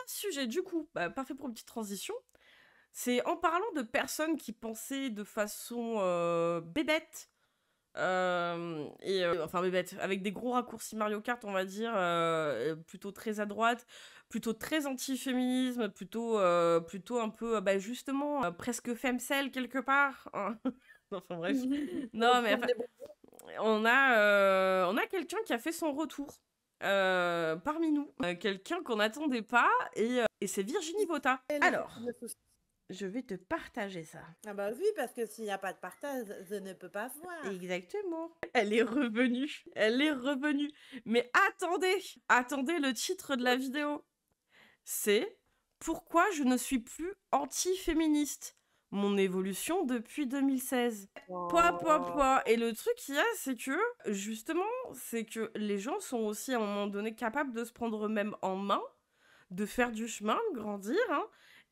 sujet, du coup, parfait pour une petite transition. C'est en parlant de personnes qui pensaient de façon bébête, enfin bébête, avec des gros raccourcis Mario Kart, on va dire, plutôt très à droite, plutôt très anti-féminisme, plutôt un peu, justement, presque femcel quelque part, hein. Enfin bref. Non, mais enfin, on a quelqu'un qui a fait son retour parmi nous, quelqu'un qu'on n'attendait pas, et c'est Virginie Vota. Alors, je vais te partager ça. Ah bah oui, parce que s'il n'y a pas de partage, je ne peux pas voir. Exactement. Elle est revenue. Elle est revenue. Mais attendez le titre de la vidéo. C'est « Pourquoi je ne suis plus anti-féministe ? Mon évolution depuis 2016 ». Pouah. Et le truc qu'il y a, c'est que, justement, c'est que les gens sont aussi à un moment donné capables de se prendre eux-mêmes en main, de faire du chemin, de grandir, hein.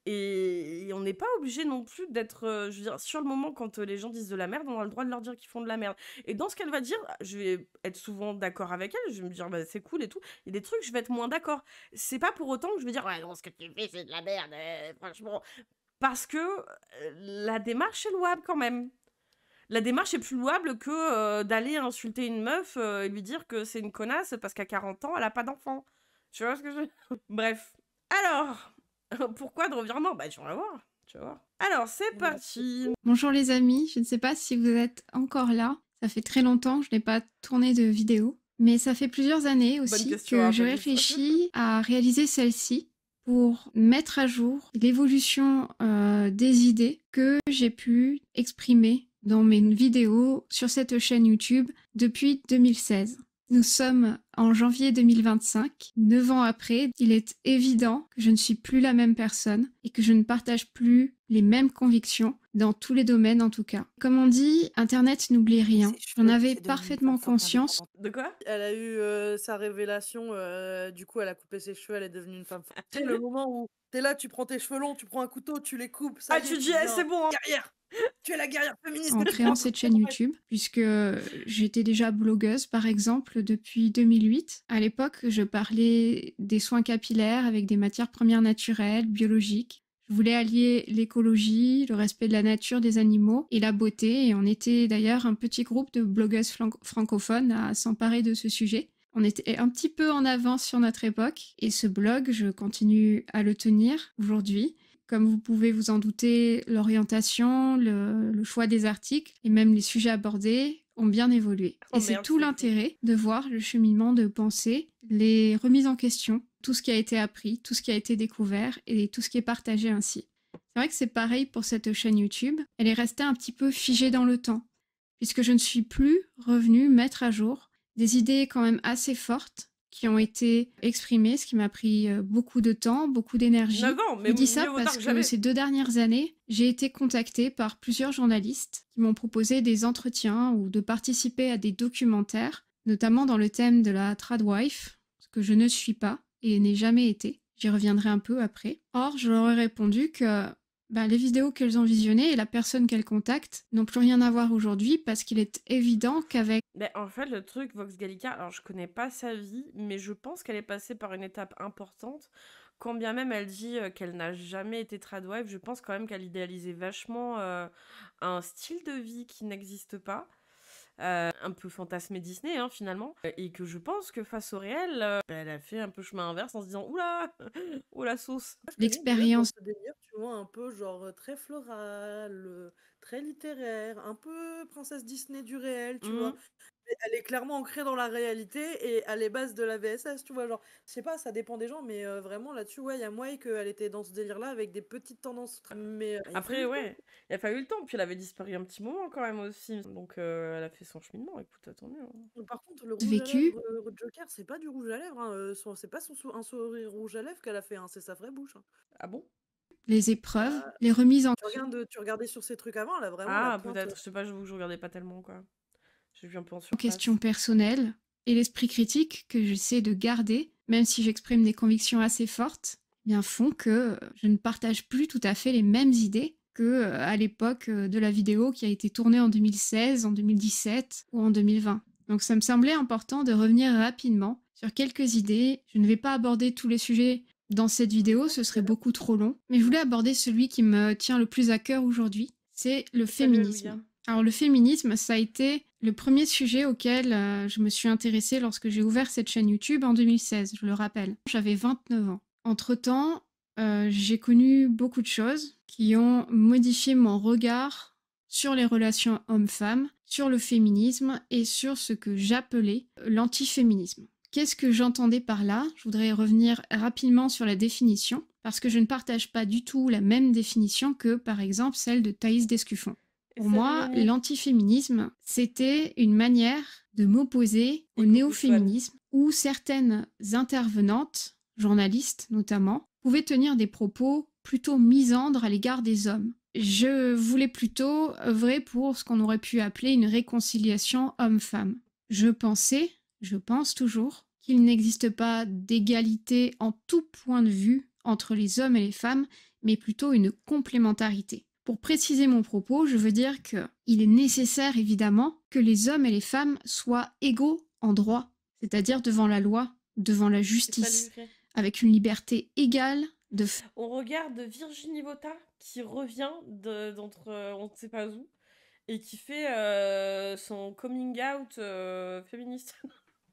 Et on n'est pas obligé non plus d'être, je veux dire, sur le moment, quand les gens disent de la merde, on a le droit de leur dire qu'ils font de la merde. Et dans ce qu'elle va dire, je vais être souvent d'accord avec elle, je vais me dire, c'est cool et tout. Il y a des trucs, je vais être moins d'accord. C'est pas pour autant que je vais dire, ouais, non, ce que tu fais, c'est de la merde, franchement. Parce que la démarche est louable quand même. La démarche est plus louable que d'aller insulter une meuf et lui dire que c'est une connasse parce qu'à 40 ans, elle a pas d'enfant. Tu vois ce que je veux dire ? Bref. Alors, pourquoi de revirement ? Tu vas voir. Alors, c'est parti. Bonjour les amis, je ne sais pas si vous êtes encore là. Ça fait très longtemps que je n'ai pas tourné de vidéo. Mais ça fait plusieurs années aussi que je réfléchis à réaliser celle-ci pour mettre à jour l'évolution des idées que j'ai pu exprimer dans mes vidéos sur cette chaîne YouTube depuis 2016. Nous sommes en janvier 2025. 9 ans après, il est évident que je ne suis plus la même personne et que je ne partage plus les mêmes convictions dans tous les domaines en tout cas. Comme on dit, Internet n'oublie rien. J'en avais parfaitement conscience. De quoi ? Elle a eu sa révélation, du coup elle a coupé ses cheveux, elle est devenue une femme forte. Tu sais, le moment où t'es là, tu prends tes cheveux longs, tu prends un couteau, tu les coupes, ça y est, tu dis, c'est bon, hein. Guerrière. Tu es la guerrière féministe. En créant cette chaîne YouTube, puisque j'étais déjà blogueuse, par exemple, depuis 2008. À l'époque, je parlais des soins capillaires avec des matières premières naturelles, biologiques. Je voulais allier l'écologie, le respect de la nature, des animaux et la beauté. Et on était d'ailleurs un petit groupe de blogueuses francophones à s'emparer de ce sujet. On était un petit peu en avance sur notre époque. Et ce blog, je continue à le tenir aujourd'hui. Comme vous pouvez vous en douter, l'orientation, le choix des articles et même les sujets abordés ont bien évolué. Et c'est tout l'intérêt de voir le cheminement de pensée, les remises en question, tout ce qui a été appris, tout ce qui a été découvert et tout ce qui est partagé ainsi. C'est vrai que c'est pareil pour cette chaîne YouTube. Elle est restée un petit peu figée dans le temps, puisque je ne suis plus revenue mettre à jour des idées quand même assez fortes qui ont été exprimées, ce qui m'a pris beaucoup de temps, beaucoup d'énergie. Je dis ça parce que ces 2 dernières années, j'ai été contactée par plusieurs journalistes qui m'ont proposé des entretiens ou de participer à des documentaires, notamment dans le thème de la tradwife, ce que je ne suis pas et n'ai jamais été. J'y reviendrai un peu après. Or, je leur ai répondu que les vidéos qu'elles ont visionnées et la personne qu'elles contactent n'ont plus rien à voir aujourd'hui parce qu'il est évident qu'avec... En fait, le truc, Vox Gallica, alors je connais pas sa vie, mais je pense qu'elle est passée par une étape importante. Quand bien même elle dit qu'elle n'a jamais été tradwife, je pense quand même qu'elle idéalisait vachement un style de vie qui n'existe pas. Un peu fantasmé Disney, hein, finalement. Et que je pense que face au réel, elle a fait un peu chemin inverse en se disant « Oula, oh la sauce !» L'expérience. Ce délire, tu vois, un peu genre très floral, très littéraire, un peu princesse Disney du réel, tu vois. Mais elle est clairement ancrée dans la réalité et à les bases de la VSS, tu vois. Genre, je sais pas, ça dépend des gens, mais vraiment là-dessus, ouais, il y a moyen qu'elle était dans ce délire-là avec des petites tendances. Mais après, ouais, il a fallu le temps, puis elle avait disparu un petit moment quand même aussi. Donc elle a fait son cheminement, écoute, tant mieux. Hein. Par contre, le rouge à lèvres Joker, c'est pas du rouge à lèvres, hein. C'est pas un sourire rouge à lèvres qu'elle a fait, hein, c'est sa vraie bouche. Hein. Ah bon? Les épreuves, les remises en... Tu regardais sur ces trucs avant, là, vraiment. Ah, peut-être, je sais pas, j'avoue que je regardais pas tellement, quoi. J'ai vu un peu en surface. Question personnelle et l'esprit critique que j'essaie de garder, même si j'exprime des convictions assez fortes, font que je ne partage plus tout à fait les mêmes idées que à l'époque de la vidéo qui a été tournée en 2016, en 2017 ou en 2020. Donc ça me semblait important de revenir rapidement sur quelques idées. Je ne vais pas aborder tous les sujets Dans cette vidéo, ce serait beaucoup trop long, mais je voulais aborder celui qui me tient le plus à cœur aujourd'hui, c'est le féminisme. Alléluia. Alors le féminisme, ça a été le premier sujet auquel je me suis intéressée lorsque j'ai ouvert cette chaîne YouTube en 2016, je le rappelle. J'avais 29 ans. Entre-temps, j'ai connu beaucoup de choses qui ont modifié mon regard sur les relations hommes-femmes, sur le féminisme et sur ce que j'appelais l'antiféminisme. Qu'est-ce que j'entendais par là? Je voudrais revenir rapidement sur la définition, parce que je ne partage pas du tout la même définition que, par exemple, celle de Thaïs Descuffon. Pour Salut moi, Léonie. l'antiféminisme, c'était une manière de m'opposer au Et coucou néo-féminisme, où certaines intervenantes, journalistes notamment, pouvaient tenir des propos plutôt misandres à l'égard des hommes. Je voulais plutôt œuvrer pour ce qu'on aurait pu appeler une réconciliation homme-femme. Je pense toujours qu'il n'existe pas d'égalité en tout point de vue entre les hommes et les femmes, mais plutôt une complémentarité. Pour préciser mon propos, je veux dire qu'il est nécessaire évidemment que les hommes et les femmes soient égaux en droit, c'est-à-dire devant la loi, devant la Et justice, salut Ré. avec une liberté égale de On regarde Virginie Vota qui revient d'entre on ne sait pas où et qui fait son coming out féministe.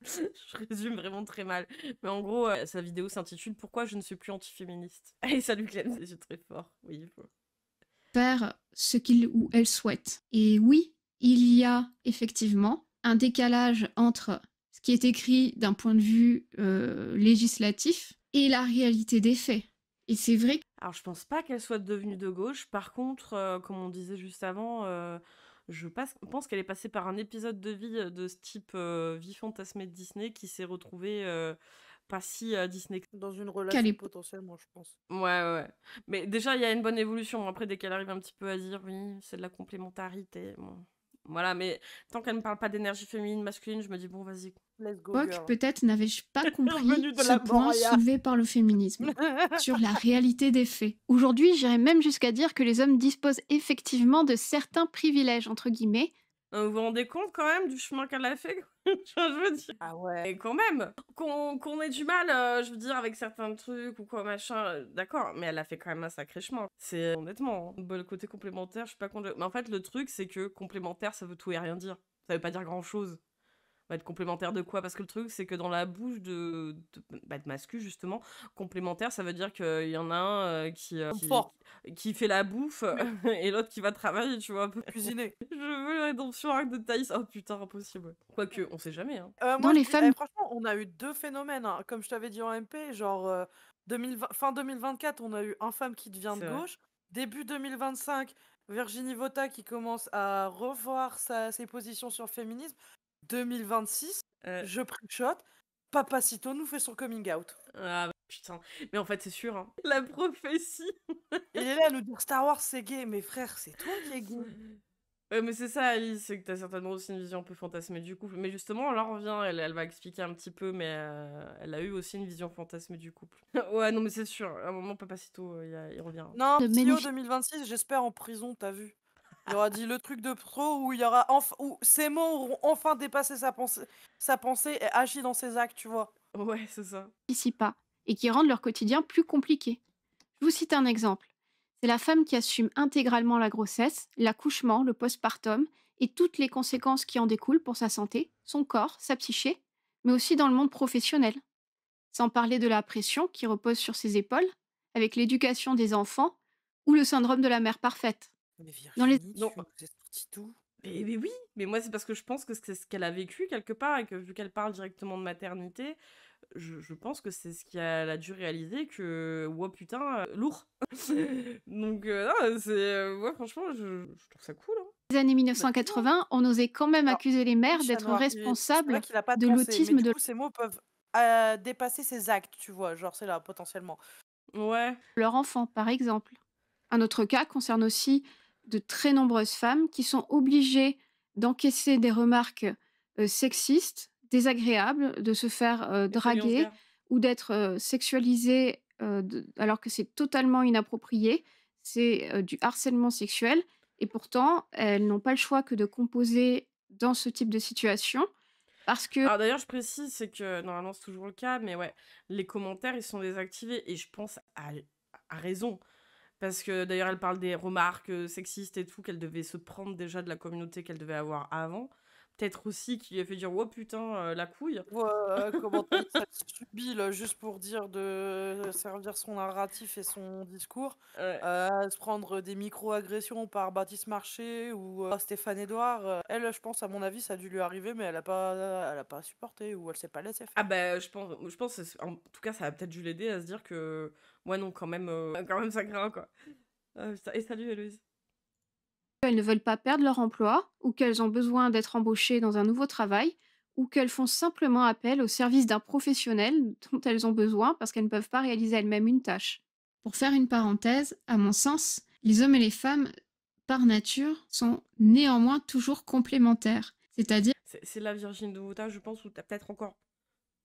Je résume vraiment très mal. Mais en gros, sa vidéo s'intitule Pourquoi je ne suis plus antiféministe. Et salut Clem, c'est très fort. Oui, il faut. faire ce qu'il ou elle souhaite. Et oui, il y a effectivement un décalage entre ce qui est écrit d'un point de vue législatif et la réalité des faits. Et c'est vrai que Alors, je pense pas qu'elle soit devenue de gauche. Par contre, comme on disait juste avant, je pense qu'elle est passée par un épisode de vie de ce type vie fantasmée de Disney qui s'est retrouvée pas si Disney. Dans une qu'à relation l'époque, potentiellement, je pense. Ouais. Mais déjà, il y a une bonne évolution. Après, dès qu'elle arrive un petit peu à dire oui, c'est de la complémentarité. Bon. Voilà, mais tant qu'elle ne parle pas d'énergie féminine, masculine, je me dis bon, vas-y. Let's go, girl. peut-être n'avais-je pas compris Revenu de ce la point Moria. soulevé par le féminisme sur la réalité des faits. Aujourd'hui, j'irais même jusqu'à dire que les hommes disposent effectivement de certains privilèges, entre guillemets. Vous vous rendez compte quand même du chemin qu'elle a fait? Je veux dire. Ah ouais. Et quand même, qu'on ait du mal, je veux dire, avec certains trucs ou quoi, machin, d'accord, mais elle a fait quand même un sacré chemin. C'est honnêtement, le côté complémentaire, je suis pas contre. Mais en fait, le truc, c'est que complémentaire, ça veut tout et rien dire. Ça veut pas dire grand chose. Va être complémentaire de quoi? Parce que le truc, c'est que dans la bouche de Mascu, justement, complémentaire, ça veut dire qu'il y en a un Fort. qui fait la bouffe et l'autre qui va travailler, tu vois, un peu. Cuisiner. Je veux la rédemption arc de Thaïs. Oh putain, impossible. Quoique, on sait jamais, hein. Dans Moi, les je dis, femmes- franchement, on a eu deux phénomènes, hein. Comme je t'avais dit en MP, genre fin 2024, on a eu un femme qui devient C'est de vrai. gauche. Début 2025, Virginie Vota qui commence à revoir ses positions sur le féminisme. 2026, je shot, Papacito nous fait son coming out. Ah bah, putain. Mais en fait, c'est sûr, hein. La prophétie. Il est là à nous dire Star Wars c'est gay, mais frère, c'est toi qui es gay. Ouais, mais c'est ça, Alice, c'est que t'as certainement aussi une vision un peu fantasmée du couple. Mais justement, là, on revient, elle va expliquer un petit peu, mais elle a eu aussi une vision fantasmée du couple. Ouais, non, mais c'est sûr, à un moment, Papacito, il revient. Non, De Tio magnifiques- 2026, j'espère en prison, t'as vu. Il aura dit le truc de trop où il y aura où ses mots auront enfin dépassé sa pensée et agi dans ses actes, tu vois. Ouais, c'est ça. participent pas et qui rendent leur quotidien plus compliqué. Je vous cite un exemple. C'est la femme qui assume intégralement la grossesse, l'accouchement, le postpartum et toutes les conséquences qui en découlent pour sa santé, son corps, sa psyché, mais aussi dans le monde professionnel. Sans parler de la pression qui repose sur ses épaules, avec l'éducation des enfants ou le syndrome de la mère parfaite. Mais Dans les- Virginie, Non. tu nous as sorti tout. Mais oui, mais moi, c'est parce que je pense que c'est ce qu'elle a vécu quelque part et que vu qu'elle parle directement de maternité, je pense que c'est ce qu'elle a dû réaliser que, ouais, putain, lourd. Donc, non, c'est. Ouais, franchement, je trouve ça cool, hein. Les années 1980, on osait quand même Alors, accuser les mères oui, d'être Chat Noir, c'est responsables vrai qu'il a pas de de pensée, l'autisme mais de du coup, ces mots peuvent dépasser ses actes, tu vois. Genre, c'est là, potentiellement. Ouais. leur enfant, par exemple. Un autre cas concerne aussi de très nombreuses femmes qui sont obligées d'encaisser des remarques sexistes, désagréables, de se faire Et Fabien draguer Osber. ou d'être sexualisées alors que c'est totalement inapproprié. C'est du harcèlement sexuel. Et pourtant, elles n'ont pas le choix que de composer dans ce type de situation. Parce que Alors d'ailleurs, je précise, c'est que normalement c'est toujours le cas, mais ouais, les commentaires ils sont désactivés et je pense à raison. Parce que d'ailleurs, elle parle des remarques sexistes et tout, qu'elle devait se prendre déjà de la communauté qu'elle devait avoir avant. Peut-être aussi qu'il lui a fait dire, oh putain, la couille. Comment t'as dit ça subit là, juste pour dire de servir son narratif et son discours, Ouais. se prendre des micro-agressions par Baptiste Marché ou Stéphane Edouard. Elle, je pense, à mon avis, ça a dû lui arriver, mais elle a pas supporté ou elle s'est pas laissée Ah faire. bah, je pense, en tout cas, ça a peut-être dû l'aider à se dire que, ouais, non, quand même ça craint, quoi. Et salut, Héloïse. elles ne veulent pas perdre leur emploi, ou qu'elles ont besoin d'être embauchées dans un nouveau travail, ou qu'elles font simplement appel au service d'un professionnel dont elles ont besoin parce qu'elles ne peuvent pas réaliser elles-mêmes une tâche. Pour faire une parenthèse, à mon sens, les hommes et les femmes, par nature, sont néanmoins toujours complémentaires. C'est-à-dire, C'est la Virginie de Woutah, je pense, où t'as peut-être encore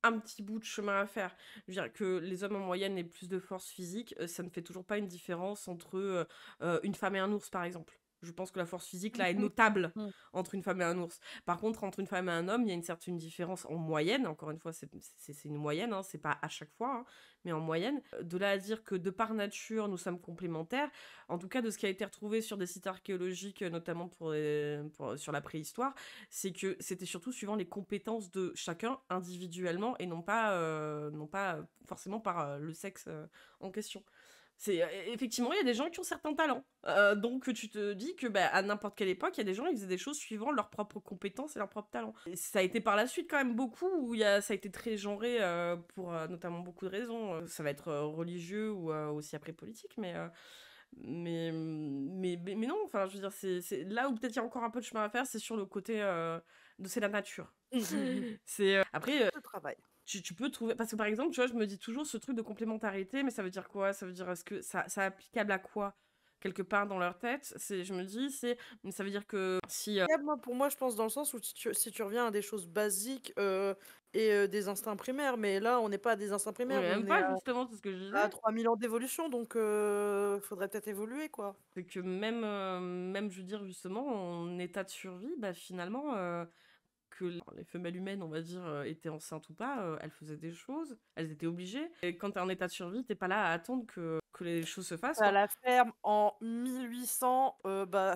un petit bout de chemin à faire. Je veux dire que les hommes en moyenne aient plus de force physique, ça ne fait toujours pas une différence entre une femme et un ours, par exemple. Je pense que la force physique, là, est notable Mhm. entre une femme et un ours. Par contre, entre une femme et un homme, il y a une certaine différence en moyenne. Encore une fois, c'est une moyenne, hein, c'est pas à chaque fois, hein, mais en moyenne. De là à dire que de par nature, nous sommes complémentaires, en tout cas de ce qui a été retrouvé sur des sites archéologiques, notamment sur la préhistoire, c'est que c'était surtout suivant les compétences de chacun individuellement et non pas forcément par le sexe en question. Effectivement, il y a des gens qui ont certains talents. Donc tu te dis que à n'importe quelle époque, il y a des gens qui faisaient des choses suivant leurs propres compétences et leurs propres talents. Et ça a été par la suite quand même beaucoup où ça a été très genré pour notamment beaucoup de raisons. Ça va être religieux ou aussi après politique, mais non, enfin, je veux dire, c'est là où peut-être il y a encore un peu de chemin à faire, c'est sur le côté de c'est la nature. Après, Le travail. tu peux trouver. Parce que par exemple, tu vois, je me dis toujours ce truc de complémentarité, mais ça veut dire quoi? Ça veut dire, est-ce que ça est applicable à quoi? Quelque part dans leur tête, je me dis, ça veut dire que si. Pour moi, je pense dans le sens où si tu reviens à des choses basiques et des instincts primaires, mais là, on n'est pas à des instincts Mais primaires, même on est pas, justement, c'est ce que je à disais. 3000 ans d'évolution, donc faudrait peut-être évoluer, quoi. C'est que même, je veux dire, justement, en état de survie, finalement, que les femelles humaines, on va dire, étaient enceintes ou pas, elles faisaient des choses, elles étaient obligées. Et quand t'es en état de survie, t'es pas là à attendre que les choses se fassent, À quoi. la ferme, en 1800,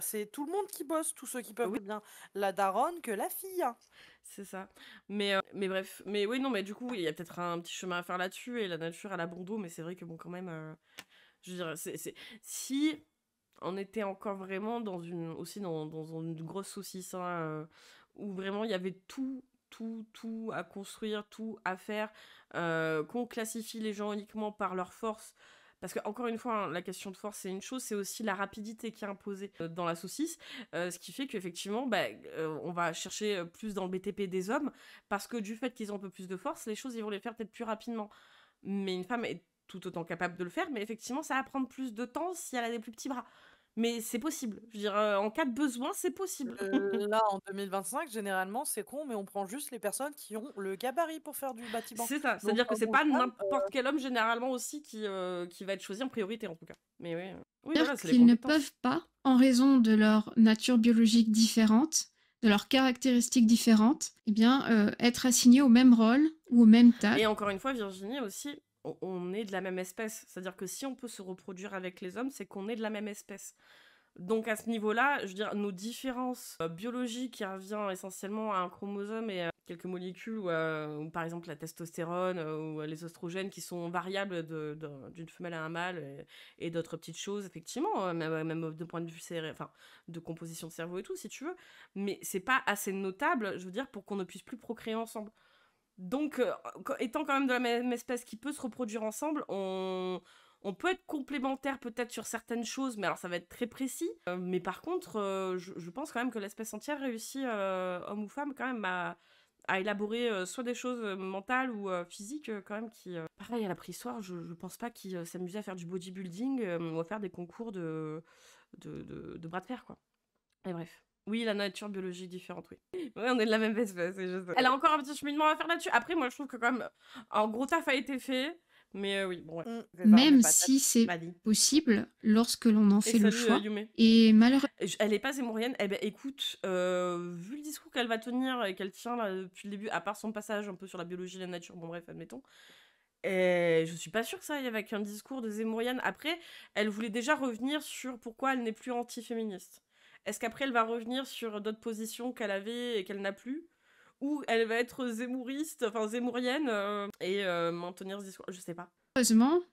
c'est tout le monde qui bosse, tous ceux qui peuvent, Oui. bien la daronne que la fille, hein. C'est ça. Mais bref. Mais oui, non, mais du coup, il y a peut-être un petit chemin à faire là-dessus, et la nature, elle a bon dos, mais c'est vrai que bon, quand même, je veux dire, si on était encore vraiment dans une grosse saucisse, hein, où vraiment il y avait tout à construire, tout à faire, qu'on classifie les gens uniquement par leur force. Parce que, encore une fois, hein, la question de force, c'est une chose, c'est aussi la rapidité qui est imposée dans la saucisse, ce qui fait qu'effectivement, on va chercher plus dans le BTP des hommes, parce que du fait qu'ils ont un peu plus de force, les choses, ils vont les faire peut-être plus rapidement. Mais une femme est tout autant capable de le faire, mais effectivement, ça va prendre plus de temps si elle a des plus petits bras. Mais c'est possible. Je veux dire, en cas de besoin, c'est possible. Là, en 2025, généralement, c'est con, mais on prend juste les personnes qui ont le gabarit pour faire du bâtiment. C'est ça. Donc, C'est-à-dire que homme c'est ou pas femme, n'importe quel homme, généralement, aussi, qui va être choisi en priorité, en tout cas. Mais oui. Oui, voilà, c'est les qu'ils ne compétences. peuvent pas, en raison de leur nature biologique différente, de leurs caractéristiques différentes, être assignés au même rôle ou aux mêmes tâches. Et encore une fois, Virginie, aussi, on est de la même espèce. C'est-à-dire que si on peut se reproduire avec les hommes, c'est qu'on est de la même espèce. Donc à ce niveau-là, je veux dire, nos différences biologiques qui reviennent essentiellement à un chromosome et à quelques molécules, ou par exemple la testostérone ou les oestrogènes qui sont variables d'une femelle à un mâle et d'autres petites choses, effectivement, même de point de vue de composition de cerveau et tout, si tu veux. Mais c'est pas assez notable, je veux dire, pour qu'on ne puisse plus procréer ensemble. Donc, étant quand même de la même espèce qui peut se reproduire ensemble, on peut être complémentaires peut-être sur certaines choses, mais alors ça va être très précis. Mais par contre, je pense quand même que l'espèce entière réussit, homme ou femme, quand même, à élaborer soit des choses mentales ou physiques, quand même, qui... Pareil, à la préhistoire, je pense pas qu'ils s'amusaient à faire du bodybuilding ou à faire des concours de bras de fer, quoi. Et bref. Oui, la nature biologique différente, oui. Ouais, on est de la même espèce, c'est juste... Elle a encore un petit cheminement à faire là-dessus. Après, moi, je trouve que quand même, un gros taf a été fait. Mais oui, bon, ouais. Mmh. Je vais voir mes Même patates. si c'est Vas-y. possible lorsque l'on en Et fait le salut, choix. Yume. Et malheureusement, Elle est pas zémourienne. Eh ben, écoute, vu le discours qu'elle va tenir et qu'elle tient là depuis le début, à part son passage un peu sur la biologie et la nature, bon bref, admettons, et je suis pas sûre que ça aille avec un discours de zémourienne. Après, elle voulait déjà revenir sur pourquoi elle n'est plus anti-féministe. Est-ce qu'après elle va revenir sur d'autres positions qu'elle avait et qu'elle n'a plus? Ou elle va être zémouriste, enfin zémourienne, et maintenir ce discours? Je sais pas.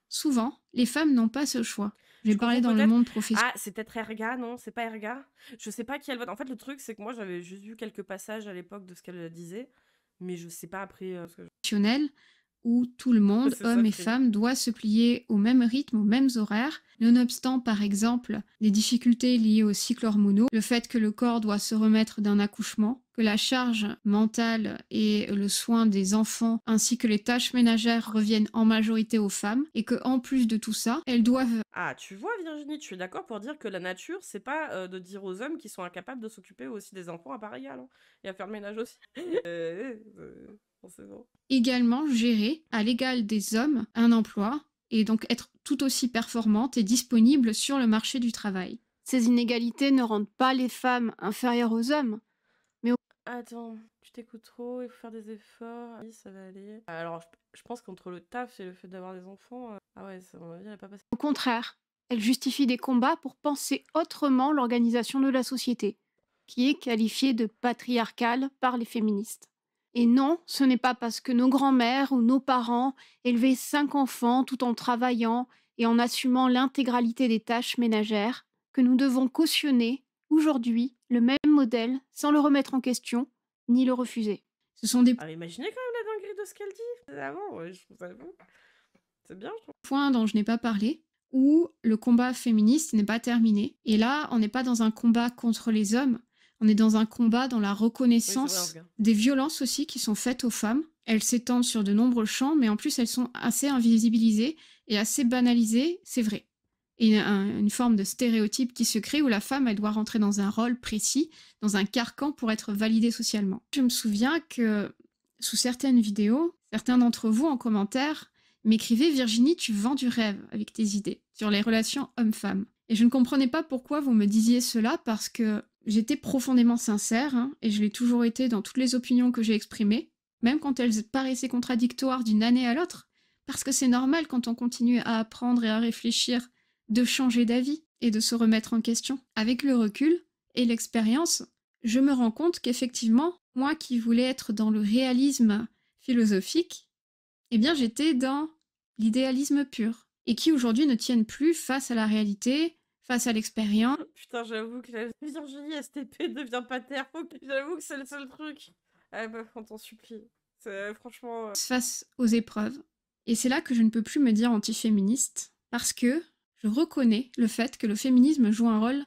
souvent, les femmes n'ont pas ce choix. Je vais Je parler confonds dans le peut-être. monde professionnel. Ah, c'est peut-être Erga, non? C'est pas Erga? Je sais pas qui elle vote. En fait, le truc, c'est que moi, j'avais juste vu quelques passages à l'époque de ce qu'elle disait, mais je sais pas après ce que Où tout le monde, c'est ça hommes le et truc. femmes, doit se plier au même rythme, aux mêmes horaires, nonobstant par exemple les difficultés liées aux cycles hormonaux, le fait que le corps doit se remettre d'un accouchement, que la charge mentale et le soin des enfants ainsi que les tâches ménagères reviennent en majorité aux femmes, et que en plus de tout ça, elles doivent Ah, tu vois, Virginie, tu es d'accord pour dire que la nature, c'est pas de dire aux hommes qu'ils sont incapables de s'occuper aussi des enfants à part égale, hein, et à faire le ménage aussi. Forcément. également gérer à l'égal des hommes un emploi et donc être tout aussi performante et disponible sur le marché du travail. Ces inégalités ne rendent pas les femmes inférieures aux hommes. Attends, tu t'écoutes trop, il faut faire des efforts. Oui, ça va aller. Alors, je pense qu'entre le taf et le fait d'avoir des enfants, ah ouais, ça, à mon avis, elle a pas passé. Au contraire, elles justifient des combats pour penser autrement l'organisation de la société, qui est qualifiée de patriarcale par les féministes. Et non, ce n'est pas parce que nos grands-mères ou nos parents élevaient 5 enfants tout en travaillant et en assumant l'intégralité des tâches ménagères que nous devons cautionner aujourd'hui le même modèle sans le remettre en question ni le refuser. Ce sont des Ah, mais imaginez quand même la dinguerie de ce qu'elle dit. Avant, ouais, je trouve ça fou. C'est bien, je trouve. points dont je n'ai pas parlé, où le combat féministe n'est pas terminé. Et là, on n'est pas dans un combat contre les hommes, on est dans un combat dans la Oui, c'est vrai, en reconnaissance tout cas. des violences aussi qui sont faites aux femmes. Elles s'étendent sur de nombreux champs, mais en plus elles sont assez invisibilisées et assez banalisées, c'est vrai. Et une forme de stéréotype qui se crée où la femme, elle doit rentrer dans un rôle précis, dans un carcan pour être validée socialement. Je me souviens que sous certaines vidéos, certains d'entre vous en commentaire m'écrivaient « Virginie, tu vends du rêve avec tes idées sur les relations hommes-femmes ». Et je ne comprenais pas pourquoi vous me disiez cela, parce que j'étais profondément sincère, hein, et je l'ai toujours été dans toutes les opinions que j'ai exprimées, même quand elles paraissaient contradictoires d'une année à l'autre, parce que c'est normal quand on continue à apprendre et à réfléchir de changer d'avis et de se remettre en question. Avec le recul et l'expérience, je me rends compte qu'effectivement, moi qui voulais être dans le réalisme philosophique, eh bien j'étais dans l'idéalisme pur, et qui aujourd'hui ne tiennent plus face à la réalité, face à l'expérience, Putain, j'avoue que la Virginie STP devient pater. J'avoue que c'est le seul truc. Ah bah, on t'en supplie. C'est franchement. face aux épreuves. Et c'est là que je ne peux plus me dire antiféministe, parce que je reconnais le fait que le féminisme joue un rôle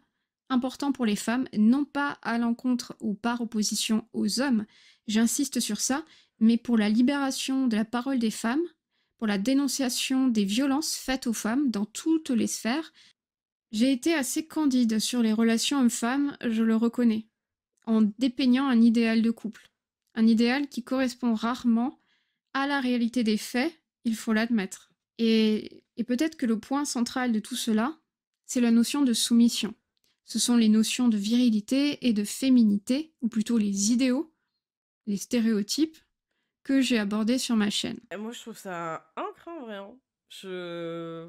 important pour les femmes, non pas à l'encontre ou par opposition aux hommes, j'insiste sur ça, mais pour la libération de la parole des femmes, pour la dénonciation des violences faites aux femmes dans toutes les sphères. J'ai été assez candide sur les relations hommes-femmes, je le reconnais, en dépeignant un idéal de couple. Un idéal qui correspond rarement à la réalité des faits, il faut l'admettre. Et peut-être que le point central de tout cela, c'est la notion de soumission. Ce sont les notions de virilité et de féminité, ou plutôt les idéaux, les stéréotypes, que j'ai abordés sur ma chaîne. Et moi, je trouve ça incroyable, vraiment.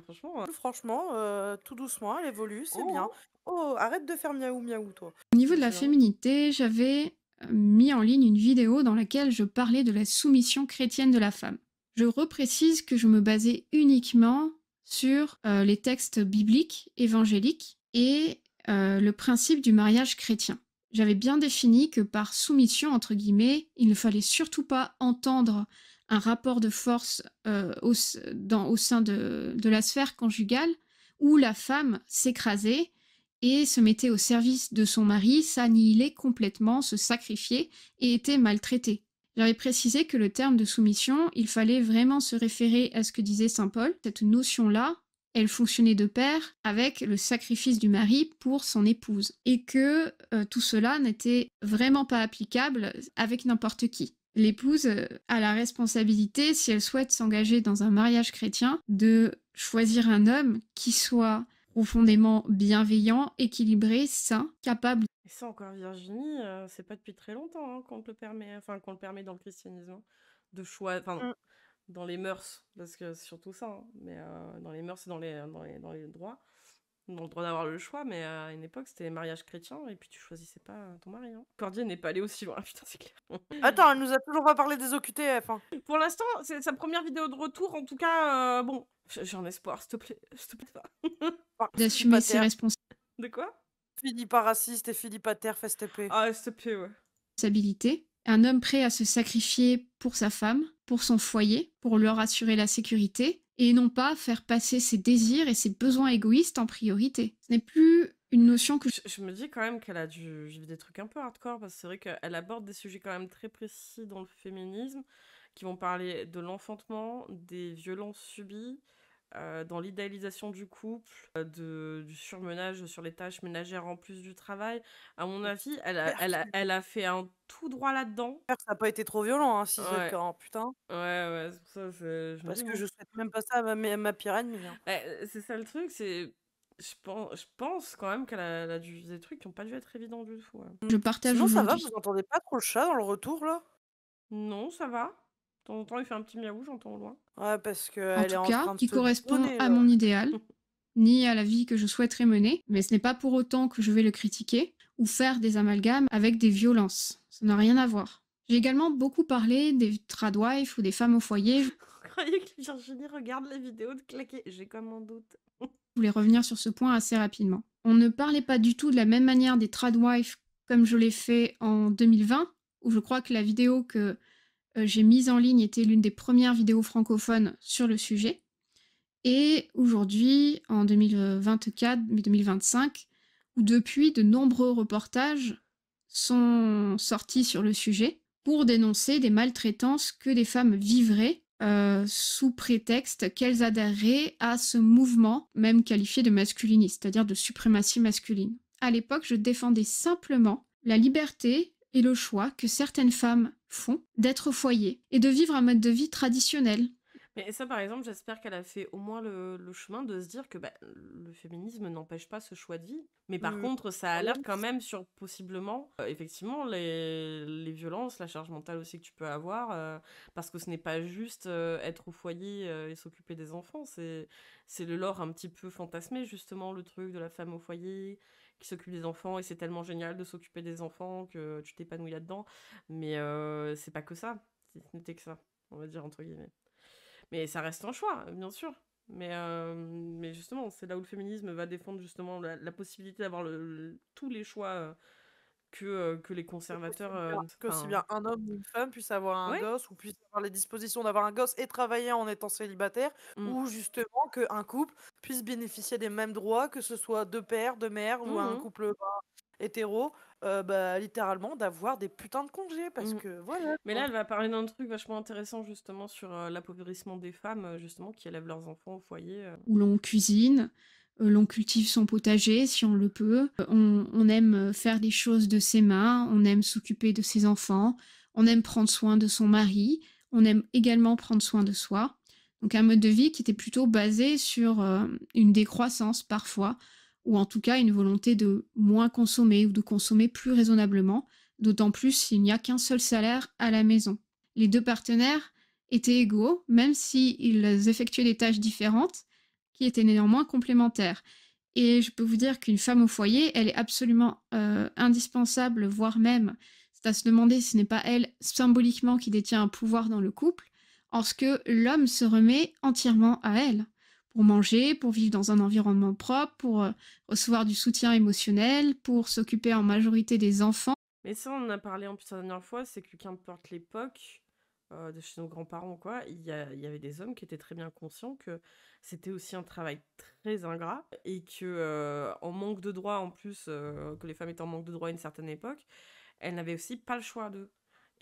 Franchement. Franchement, tout doucement, elle évolue, c'est bien. Oh, arrête de faire miaou miaou, toi. Au niveau de la C'est féminité, j'avais mis en ligne une vidéo dans laquelle je parlais de la soumission chrétienne de la femme. Je reprécise que je me basais uniquement sur les textes bibliques, évangéliques, et le principe du mariage chrétien. J'avais bien défini que par soumission, entre guillemets, il ne fallait surtout pas entendre un rapport de force au sein de la sphère conjugale où la femme s'écrasait et se mettait au service de son mari, s'annihilait complètement, se sacrifiait et était maltraitée. J'avais précisé que le terme de soumission, il fallait vraiment se référer à ce que disait saint Paul. Cette notion-là, elle fonctionnait de pair avec le sacrifice du mari pour son épouse, et que tout cela n'était vraiment pas applicable avec n'importe qui. L'épouse a la responsabilité, si elle souhaite s'engager dans un mariage chrétien, de choisir un homme qui soit profondément bienveillant, équilibré, sain, capable. Et ça encore, Virginie, c'est pas depuis très longtemps hein, qu'on te le permet, enfin qu'on le permet dans le christianisme, hein, de choix, enfin Mm. dans les mœurs, parce que c'est surtout ça, hein, mais dans les mœurs et dans les droits, dans le droit d'avoir le choix, mais à une époque c'était les mariages chrétiens et puis tu choisissais pas ton mari. Hein. Cordier n'est pas allé aussi loin, putain c'est clair. Attends, elle nous a toujours pas parlé des OQTF. Hein. Pour l'instant, c'est sa première vidéo de retour, en tout cas, bon, j'ai un espoir, s'il te plaît pas. D'assumer ses De quoi? Philippe pas raciste et Philippe à terre, FSTP. Ah, s'il te plaît, ouais. responsabilités. Un homme prêt à se sacrifier pour sa femme, pour son foyer, pour leur assurer la sécurité, et non pas faire passer ses désirs et ses besoins égoïstes en priorité. Ce n'est plus une notion que Je me dis quand même qu'elle a dû vivre des trucs un peu hardcore, parce que c'est vrai qu'elle aborde des sujets quand même très précis dans le féminisme, qui vont parler de l'enfantement, des violences subies, dans l'idéalisation du couple, du surmenage sur les tâches ménagères en plus du travail. À mon avis, elle a fait un tout droit là-dedans. J'espère que ça n'a pas été trop violent, hein, 6 Ouais. ans, putain. Ouais, c'est pour ça, je me Parce dis, que bon. je souhaite même pas ça à ma pire ennemie. Hein. C'est ça le truc, c'est. Je pense quand même qu'elle a dû vivre des trucs qui n'ont pas dû être évidents du tout. Ouais. je partage Sinon, ça va, aujourd'hui. vous entendez pas trop le chat dans le retour, là? Non, ça va. De temps en temps, il fait un petit miaou, j'entends au loin. Ouais, parce En qu'elle est tout en cas, train de qui se correspond donner, à là. mon idéal, ni à la vie que je souhaiterais mener, mais ce n'est pas pour autant que je vais le critiquer ou faire des amalgames avec des violences. Ça n'a rien à voir. J'ai également beaucoup parlé des tradwives ou des femmes au foyer. Vous croyez que Virginie regarde les vidéos de claquer? J'ai comme un doute. Je voulais revenir sur ce point assez rapidement. On ne parlait pas du tout de la même manière des tradwives comme je l'ai fait en 2020, où je crois que la vidéo que j'ai mise en ligne était l'une des premières vidéos francophones sur le sujet. Et aujourd'hui, en 2024, mais 2025, où depuis de nombreux reportages sont sortis sur le sujet pour dénoncer des maltraitances que des femmes vivraient sous prétexte qu'elles adhéreraient à ce mouvement, même qualifié de masculiniste, c'est-à-dire de suprématie masculine. À l'époque, je défendais simplement la liberté et le choix que certaines femmes font d'être au foyer et de vivre un mode de vie traditionnel. Mais ça, par exemple, j'espère qu'elle a fait au moins le chemin de se dire que le féminisme n'empêche pas ce choix de vie. Mais par contre, ça alerte quand même sur possiblement, effectivement, les violences, la charge mentale aussi que tu peux avoir. Parce que ce n'est pas juste être au foyer et s'occuper des enfants. C'est le lore un petit peu fantasmé, justement, le truc de la femme au foyer qui s'occupe des enfants. Et c'est tellement génial de s'occuper des enfants que tu t'épanouis là-dedans. Mais c'est pas que ça. Ce n'était que ça, on va dire, entre guillemets. Mais ça reste un choix, bien sûr. Mais justement, c'est là où le féminisme va défendre justement la possibilité d'avoir tous les choix que les conservateurs... Qu'aussi bien un homme ou une femme puisse avoir un Ouais. gosse, ou puisse avoir les dispositions d'avoir un gosse et travailler en étant célibataire, ou justement qu'un couple puisse bénéficier des mêmes droits, que ce soit deux pères, deux mères, ou un couple hétéro, littéralement d'avoir des putains de congés, parce que voilà. Mais là, elle va parler d'un truc vachement intéressant justement sur l'appauvrissement des femmes, justement, qui élèvent leurs enfants au foyer. Où l'on cuisine, l'on cultive son potager si on le peut, on aime faire des choses de ses mains, on aime s'occuper de ses enfants, on aime prendre soin de son mari, on aime également prendre soin de soi. Donc un mode de vie qui était plutôt basé sur une décroissance parfois, ou en tout cas une volonté de moins consommer ou de consommer plus raisonnablement, d'autant plus s'il n'y a qu'un seul salaire à la maison. Les deux partenaires étaient égaux, même s'ils effectuaient des tâches différentes, qui étaient néanmoins complémentaires. Et je peux vous dire qu'une femme au foyer, elle est absolument indispensable, voire même, c'est à se demander si ce n'est pas elle, symboliquement, qui détient un pouvoir dans le couple, lorsque l'homme se remet entièrement à elle, pour manger, pour vivre dans un environnement propre, pour recevoir du soutien émotionnel, pour s'occuper en majorité des enfants. Mais ça, on en a parlé en plus la dernière fois, c'est que qu'importe l'époque, de chez nos grands-parents ou quoi, il y avait des hommes qui étaient très bien conscients que c'était aussi un travail très ingrat et que en manque de droits en plus, que les femmes étaient en manque de droits à une certaine époque, elles n'avaient aussi pas le choix d'eux.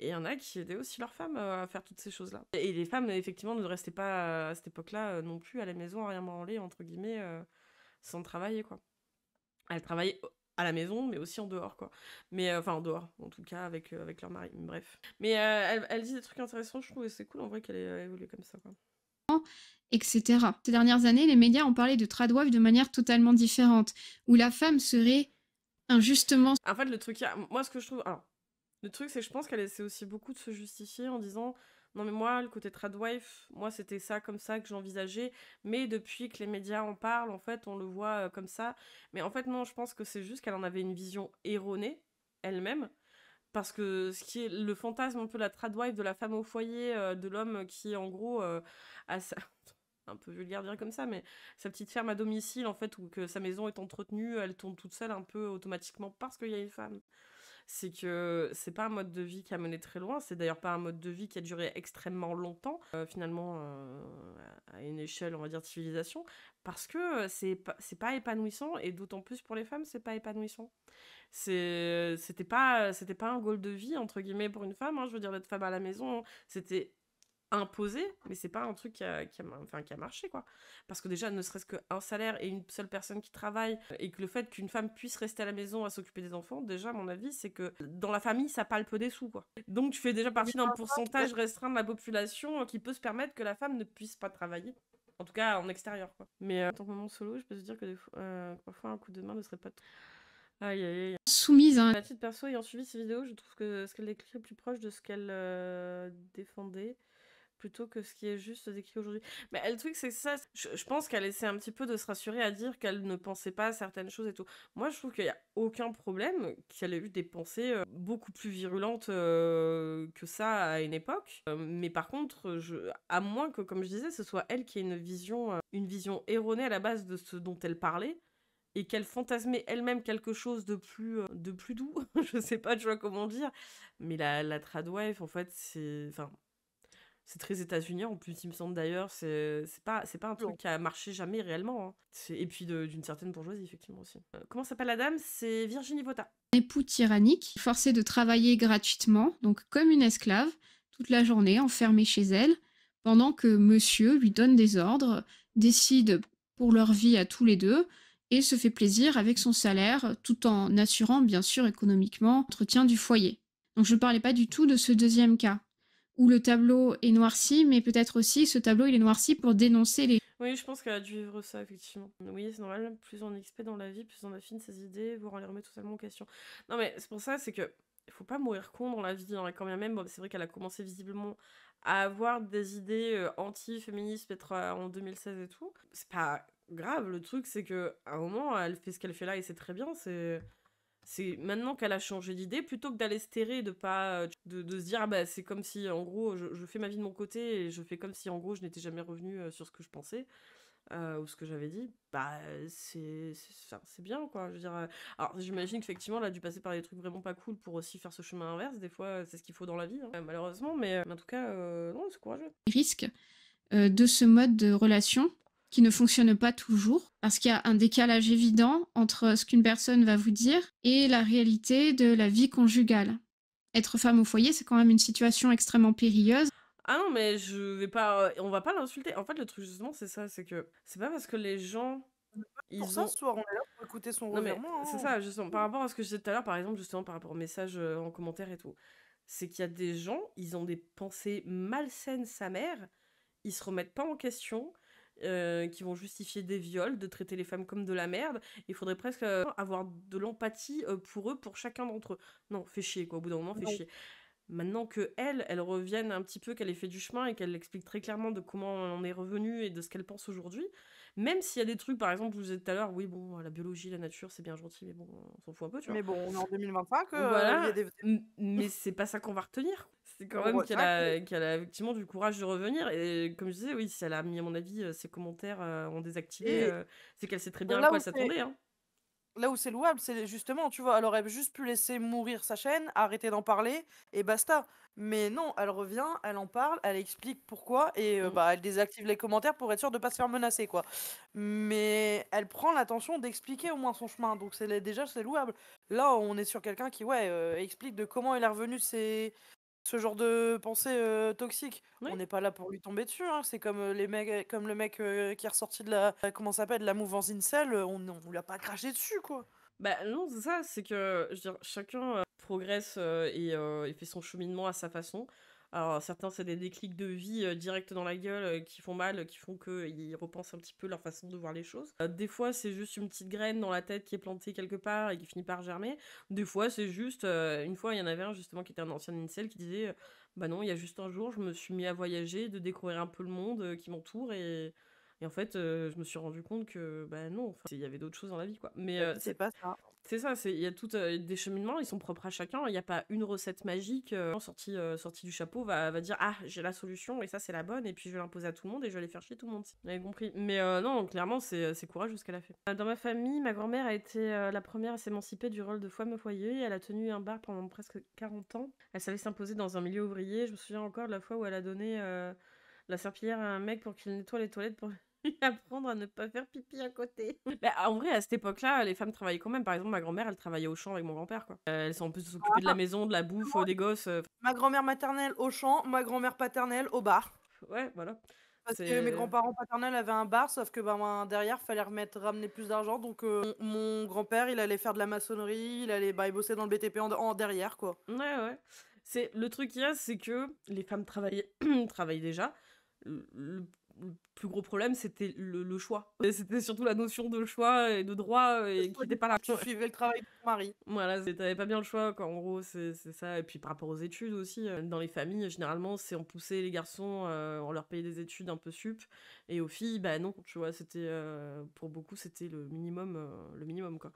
Et il y en a qui aidaient aussi leurs femmes à faire toutes ces choses-là. Et les femmes, effectivement, ne restaient pas à cette époque-là non plus à la maison à rien branler, entre guillemets, sans travailler, quoi. Elles travaillaient à la maison, mais aussi en dehors, quoi. Mais enfin, en dehors, en tout cas, avec leur mari. Bref. Mais elle dit des trucs intéressants, je trouve, et c'est cool en vrai qu'elle ait évolué comme ça, quoi. Etc. Ces dernières années, les médias ont parlé de tradwife de manière totalement différente, où la femme serait injustement... En fait, le truc, moi, ce que je trouve... Alors, le truc, c'est que je pense qu'elle essaie aussi beaucoup de se justifier en disant non, mais moi, le côté tradwife, moi, c'était ça, comme ça que j'envisageais. Mais depuis que les médias en parlent, en fait, on le voit comme ça. Mais en fait, non, je pense que c'est juste qu'elle en avait une vision erronée, elle-même. Parce que ce qui est le fantasme un peu la tradwife de la femme au foyer, de l'homme qui, en gros, a sa... un peu vulgaire de dire comme ça, mais sa petite ferme à domicile, en fait, où que sa maison est entretenue, elle tourne toute seule un peu automatiquement parce qu'il y a une femme. C'est que c'est pas un mode de vie qui a mené très loin, c'est d'ailleurs pas un mode de vie qui a duré extrêmement longtemps, finalement, à une échelle, on va dire, de civilisation, parce que c'est pas épanouissant, et d'autant plus pour les femmes, c'est pas épanouissant. C'était pas un goal de vie, entre guillemets, pour une femme, hein, je veux dire, d'être femme à la maison, c'était imposé, mais c'est pas un truc qui a marché, quoi. Parce que déjà, ne serait-ce qu'un salaire et une seule personne qui travaille, et que le fait qu'une femme puisse rester à la maison à s'occuper des enfants, déjà, à mon avis, c'est que dans la famille, ça palpe des sous, quoi. Donc tu fais déjà partie d'un pourcentage restreint de la population qui peut se permettre que la femme ne puisse pas travailler. En tout cas, en extérieur, quoi. Mais en tant que maman solo, je peux te dire que parfois un coup de main ne serait pas trop... Aïe, aïe, aïe. soumise à À titre perso, ayant suivi ces vidéos, je trouve que ce qu'elle décrit est plus proche de ce qu'elle défendait, plutôt que ce qui est juste décrit aujourd'hui. Mais le truc, c'est ça, je pense qu'elle essaie un petit peu de se rassurer à dire qu'elle ne pensait pas à certaines choses et tout. Moi, je trouve qu'il n'y a aucun problème qu'elle ait eu des pensées beaucoup plus virulentes que ça à une époque. Mais par contre, à moins que, comme je disais, ce soit elle qui ait une vision erronée à la base de ce dont elle parlait, et qu'elle fantasmait elle-même quelque chose de plus doux. Je sais pas, tu vois comment dire. Mais la tradwife, en fait, c'est très états-unien, en plus, il me semble d'ailleurs. C'est pas un truc qui a marché jamais réellement, hein. Et puis d'une certaine bourgeoisie, effectivement, aussi. Comment s'appelle la dame? C'est Virginie Vota. époux tyrannique, forcée de travailler gratuitement, donc comme une esclave, toute la journée, enfermée chez elle, pendant que monsieur lui donne des ordres, décide pour leur vie à tous les deux, et se fait plaisir avec son salaire, tout en assurant, bien sûr, économiquement, l'entretien du foyer. Donc je ne parlais pas du tout de ce deuxième cas, où le tableau est noirci, mais peut-être aussi ce tableau il est noirci pour dénoncer les... Oui, je pense qu'elle a dû vivre ça, effectivement. Oui, c'est normal, plus on est XP dans la vie, plus on affine ses idées, voire on les remet totalement en question. Non, mais c'est pour ça, c'est que il faut pas mourir con dans la vie, hein, quand bien même, bon, c'est vrai qu'elle a commencé visiblement à avoir des idées anti-féministes, peut-être en 2016 et tout. C'est pas grave, le truc, c'est que à un moment, elle fait ce qu'elle fait là et c'est très bien, c'est maintenant qu'elle a changé d'idée, plutôt que d'aller se terrer, de pas de se dire ah bah c'est comme si en gros je fais ma vie de mon côté et je fais comme si en gros je n'étais jamais revenue sur ce que je pensais ou ce que j'avais dit, bah c'est bien, quoi, je veux dire. Alors j'imagine qu'effectivement elle a dû passer par des trucs vraiment pas cool pour aussi faire ce chemin inverse, des fois c'est ce qu'il faut dans la vie, hein, malheureusement, mais en tout cas non, c'est courageux. risques de ce mode de relation qui ne fonctionne pas toujours, parce qu'il y a un décalage évident entre ce qu'une personne va vous dire et la réalité de la vie conjugale. Être femme au foyer, c'est quand même une situation extrêmement périlleuse. Ah non, mais on va pas l'insulter. En fait, le truc justement, c'est ça, c'est que c'est pas parce que les gens Pour ils ça, ont... ce soir, on est là pour écouter son Non mais revirement, c'est hein. ça, justement, par rapport à ce que je disais tout à l'heure, par exemple, justement, par rapport aux messages en commentaire et tout, c'est qu'il y a des gens, ils ont des pensées malsaines sa mère, ils se remettent pas en question, qui vont justifier des viols, de traiter les femmes comme de la merde. Il faudrait presque avoir de l'empathie pour eux, pour chacun d'entre eux. Non, fais chier, quoi, au bout d'un moment, fais Non. chier. Maintenant que elle revienne un petit peu, qu'elle ait fait du chemin et qu'elle explique très clairement de comment on en est revenu et de ce qu'elle pense aujourd'hui, même s'il y a des trucs, par exemple, je vous disais tout à l'heure, oui, bon, la biologie, la nature, c'est bien gentil, mais bon, on s'en fout un peu, tu vois. Mais bon, on est en 2025, il y Voilà, a des... mais c'est pas ça qu'on va retenir. C'est quand On même retient qu'elle a effectivement du courage de revenir. Et comme je disais, oui, si elle a mis, à mon avis, ses commentaires en désactivé, Et c'est qu'elle sait très bien à là quoi où elle c'est s'attendait, hein. là où c'est louable, c'est justement, tu vois, elle aurait juste pu laisser mourir sa chaîne, arrêter d'en parler et basta. Mais non, elle revient, elle en parle, elle explique pourquoi et Mm. bah elle désactive les commentaires pour être sûre de pas se faire menacer, quoi. Mais elle prend l'attention d'expliquer au moins son chemin, donc déjà c'est louable. Là, on est sur quelqu'un qui ouais explique de comment il est revenu de ce genre de pensée toxique. Oui. On n'est pas là pour lui tomber dessus, hein. C'est comme les mecs, comme le mec qui est ressorti de comment ça s'appelle, de la mouvance incel, on lui a pas craché dessus, quoi. Bah non, c'est ça, c'est que je veux dire, chacun progresse et fait son cheminement à sa façon. Alors certains, c'est des déclics de vie direct dans la gueule qui font mal, qui font qu'ils repensent un petit peu leur façon de voir les choses. Des fois, c'est juste une petite graine dans la tête qui est plantée quelque part et qui finit par germer. Des fois, c'est juste... une fois, il y en avait un justement qui était un ancien incel qui disait bah non, il y a juste un jour, je me suis mis à voyager, de découvrir un peu le monde qui m'entoure et en fait, je me suis rendu compte que, bah non, enfin, il y avait d'autres choses dans la vie, quoi. Mais La vie, c'est pas ça. c'est ça, il y a tout des cheminements, ils sont propres à chacun. Il n'y a pas une recette magique sortie du chapeau va dire ah j'ai la solution et ça c'est la bonne et puis je vais l'imposer à tout le monde et je vais aller faire chier tout le monde. Vous avez compris. Mais non, clairement c'est courageux ce qu'elle a fait. Dans ma famille, ma grand-mère a été la première à s'émanciper du rôle de femme au foyer. Elle a tenu un bar pendant presque 40 ans. Elle savait s'imposer dans un milieu ouvrier. Je me souviens encore de la fois où elle a donné la serpillière à un mec pour qu'il nettoie les toilettes pour lui apprendre à ne pas faire pipi à côté. Bah, en vrai, à cette époque-là, les femmes travaillaient quand même. Par exemple, ma grand-mère, elle travaillait au champ avec mon grand-père, quoi. Elles sont en plus s'occuper de la maison, de la bouffe, des gosses. Ma grand-mère maternelle au champ, ma grand-mère paternelle au bar. Ouais, voilà. Parce que mes grands-parents paternels avaient un bar, sauf que derrière, fallait ramener plus d'argent. Donc mon grand-père, il allait faire de la maçonnerie, il bossait dans le BTP en derrière, quoi. Ouais, ouais. Le truc qu'il y a, c'est que les femmes travaillaient, travaillaient déjà. Le plus gros problème, c'était le choix. Et c'était surtout la notion de choix et de droit et qui n'était pas là. Tu suivais le travail de ton mari. Voilà, t'avais pas bien le choix, quoi. En gros, c'est ça. Et puis par rapport aux études aussi, dans les familles, généralement, c'est on poussait les garçons, on leur payait des études un peu sup. Et aux filles, bah non, tu vois, c'était pour beaucoup, c'était le minimum, quoi.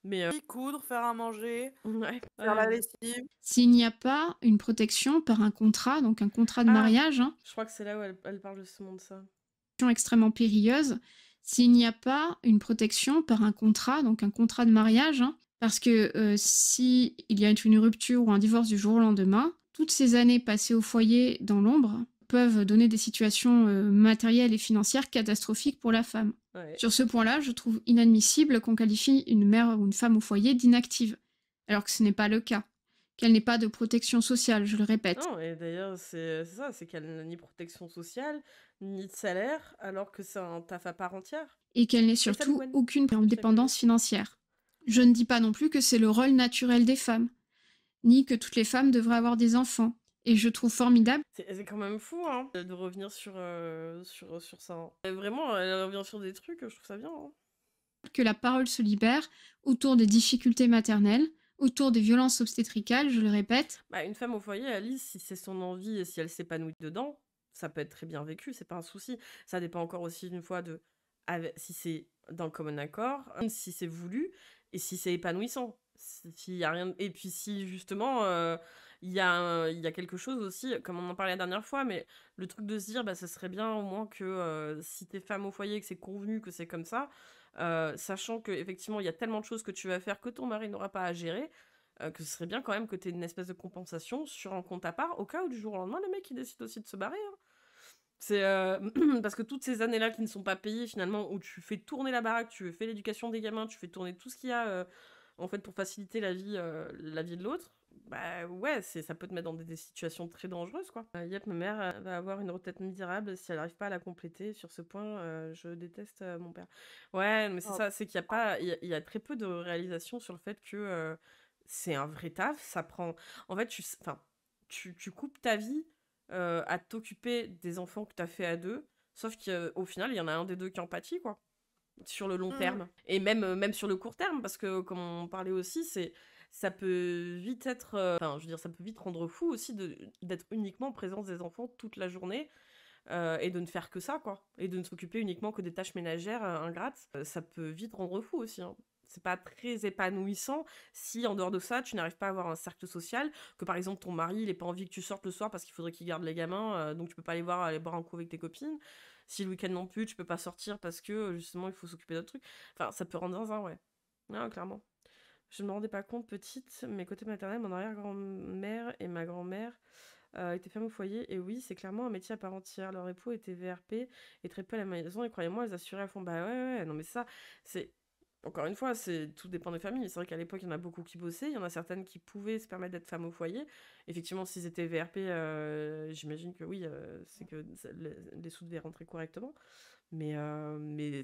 Mais Coudre, faire à manger, ouais, faire la lessive. S'il n'y a pas une protection par un contrat, donc un contrat de Ah. mariage, hein, je crois que c'est là où elle parle justement de ça. extrêmement périlleuse, s'il n'y a pas une protection par un contrat, donc un contrat de mariage, hein, parce que si il y a une rupture ou un divorce du jour au lendemain, toutes ces années passées au foyer dans l'ombre peuvent donner des situations matérielles et financières catastrophiques pour la femme. Ouais. Sur ce point-là, je trouve inadmissible qu'on qualifie une mère ou une femme au foyer d'inactive, alors que ce n'est pas le cas, qu'elle n'ait pas de protection sociale, je le répète. Non, et d'ailleurs, c'est ça, c'est qu'elle n'a ni protection sociale, ni de salaire, alors que c'est un taf à part entière. Et qu'elle n'ait salut, surtout Gwen. aucune Salut, indépendance financière. Je ne dis pas non plus que c'est le rôle naturel des femmes, ni que toutes les femmes devraient avoir des enfants. Et je trouve formidable C'est quand même fou, hein, de revenir sur ça. Hein. Et vraiment, elle revient sur des trucs, je trouve ça bien. Hein. que la parole se libère autour des difficultés maternelles, autour des violences obstétricales, je le répète. Bah, une femme au foyer, Alice, si c'est son envie et si elle s'épanouit dedans, ça peut être très bien vécu, c'est pas un souci. Ça dépend encore aussi une fois de si c'est dans le commun accord, si c'est voulu et si c'est épanouissant. S'il y a rien et puis si justement il y a quelque chose aussi, comme on en parlait la dernière fois, mais le truc de se dire bah ça serait bien au moins que si t'es femme au foyer, que c'est convenu, que c'est comme ça, sachant que effectivement il y a tellement de choses que tu vas faire que ton mari n'aura pas à gérer. Que ce serait bien quand même que tu aies une espèce de compensation sur un compte à part, au cas où du jour au lendemain, le mec il décide aussi de se barrer. Hein. C'est parce que toutes ces années-là qui ne sont pas payées finalement, où tu fais tourner la baraque, tu fais l'éducation des gamins, tu fais tourner tout ce qu'il y a en fait pour faciliter la vie de l'autre, bah ouais, ça peut te mettre dans des situations très dangereuses quoi. Yep, ma mère va avoir une retraite misérable si elle n'arrive pas à la compléter. Sur ce point, je déteste mon père. Ouais, mais c'est ça, c'est qu'il y a pas, il y a très peu de réalisation sur le fait que c'est un vrai taf, ça prend... En fait, tu coupes ta vie à t'occuper des enfants que t'as fait à deux, sauf qu'au final, il y en a un des deux qui empathie, quoi, sur le long terme. Et même sur le court terme, parce que, comme on parlait aussi, ça peut vite être... Enfin, je veux dire, ça peut vite rendre fou aussi d'être uniquement en présence des enfants toute la journée, et de ne faire que ça, quoi. Et de ne s'occuper uniquement que des tâches ménagères ingrates. Ça peut vite rendre fou aussi, hein. C'est pas très épanouissant si, en dehors de ça, tu n'arrives pas à avoir un cercle social, que par exemple ton mari, il ait pas envie que tu sortes le soir parce qu'il faudrait qu'il garde les gamins, donc tu peux pas aller boire un coup avec tes copines. Si le week-end non plus, tu peux pas sortir parce que, justement, il faut s'occuper d'autres trucs. Enfin, ça peut rendre zinzin, ouais. Non, clairement. Je ne me rendais pas compte, petite, mais côté maternel, mon arrière-grand-mère et ma grand-mère étaient femmes au foyer, et oui, c'est clairement un métier à part entière. Leur époux était VRP et très peu à la maison, et croyez-moi, elles assuraient à fond. Bah ouais, non mais ça, c'est... Encore une fois, tout dépend des familles. C'est vrai qu'à l'époque, il y en a beaucoup qui bossaient, il y en a certaines qui pouvaient se permettre d'être femmes au foyer. Effectivement, s'ils étaient VRP, j'imagine que oui, c'est que les sous devaient rentrer correctement. Mais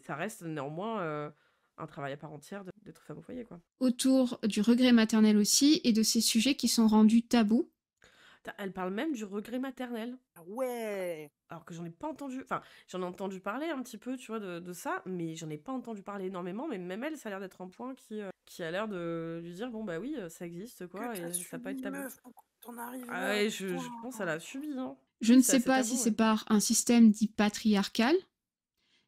ça reste néanmoins un travail à part entière d'être femme au foyer, quoi. Autour du regret maternel aussi et de ces sujets qui sont rendus tabous. Elle parle même du regret maternel. Ah ouais. Alors que j'en ai pas entendu... Enfin, j'en ai entendu parler un petit peu, tu vois, de ça, mais j'en ai pas entendu parler énormément, mais même elle, ça a l'air d'être un point qui a l'air de lui dire, bon bah oui, ça existe, quoi, Que t'as et ça peut pas être subi, tabou. meuf, pourquoi t'en arrives Ah là, ouais, je putain. pense qu'elle a subi, hein. Je Oui, ne c'est sais assez pas tabou, si ouais. c'est par un système dit patriarcal,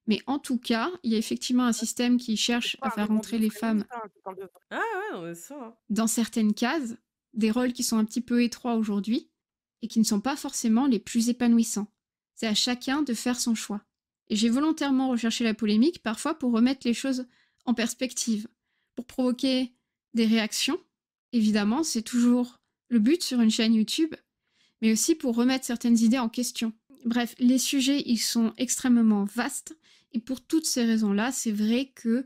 mais en tout cas, il y a effectivement un système qui C'est cherche pas à un faire entrer argument les de femmes féministe, hein, tu parles de... Ah ouais, non, mais ça, hein. dans certaines cases, des rôles qui sont un petit peu étroits aujourd'hui et qui ne sont pas forcément les plus épanouissants. C'est à chacun de faire son choix. Et j'ai volontairement recherché la polémique, parfois pour remettre les choses en perspective, pour provoquer des réactions. Évidemment, c'est toujours le but sur une chaîne YouTube, mais aussi pour remettre certaines idées en question. Bref, les sujets, ils sont extrêmement vastes, et pour toutes ces raisons-là, c'est vrai que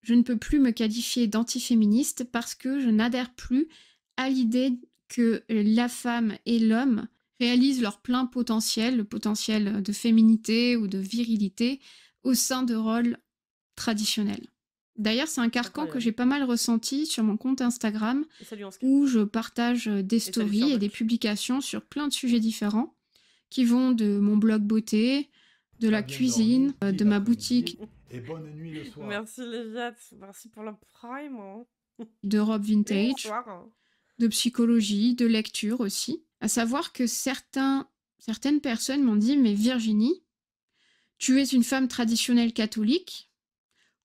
je ne peux plus me qualifier d'antiféministe parce que je n'adhère plus à l'idée que la femme et l'homme réalisent leur plein potentiel, le potentiel de féminité ou de virilité, au sein de rôles traditionnels. D'ailleurs, c'est un carcan que Incroyable. j'ai pas mal ressenti sur mon compte Instagram, Et ça lui en skip. où je partage des ça lui fait un stories et des bug. publications sur plein de sujets différents, qui vont de mon blog beauté, de la Pas bien cuisine, dormi, dit de ma l'après-midi, boutique et bonne nuit le soir. Merci Léviat, merci pour la prime, hein. de robe Et vintage, bonsoir, hein. de psychologie, de lecture aussi. À savoir que certaines personnes m'ont dit « Mais Virginie, tu es une femme traditionnelle catholique,